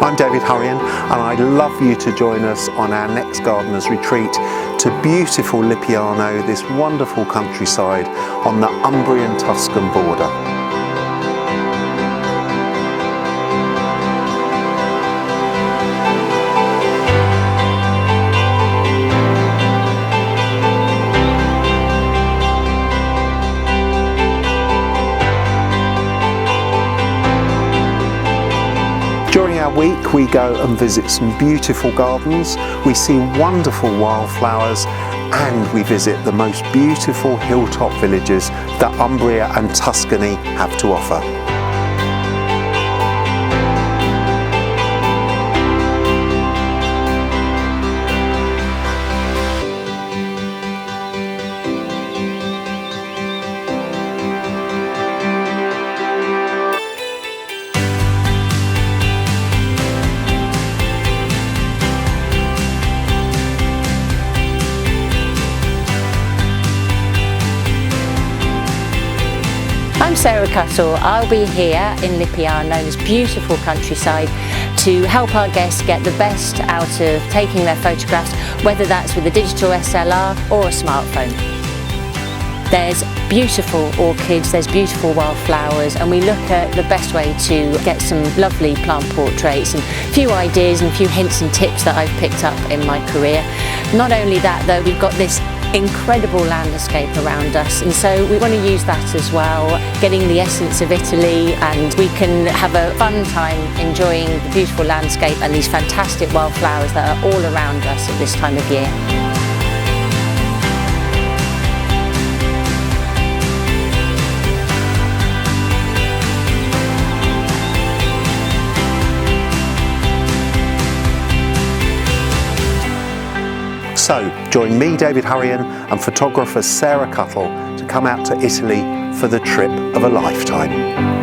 I'm David Hurrian, and I'd love you to join us on our next gardener's retreat to beautiful Lippiano, this wonderful countryside on the Umbrian-Tuscan border. During our week we go and visit some beautiful gardens, we see wonderful wildflowers, and we visit the most beautiful hilltop villages that Umbria and Tuscany have to offer. I'm Sarah Cuttle. I'll be here in Lippiano, this beautiful countryside, to help our guests get the best out of taking their photographs, whether that's with a digital SLR or a smartphone. There's beautiful orchids, there's beautiful wildflowers, and we look at the best way to get some lovely plant portraits and a few ideas and a few hints and tips that I've picked up in my career. Not only that though, we've got this incredible landscape around us, and so we want to use that as well, getting the essence of Italy, and we can have a fun time enjoying the beautiful landscape and these fantastic wildflowers that are all around us at this time of year. So, join me, David Hurrian, and photographer Sarah Cuttle to come out to Italy for the trip of a lifetime.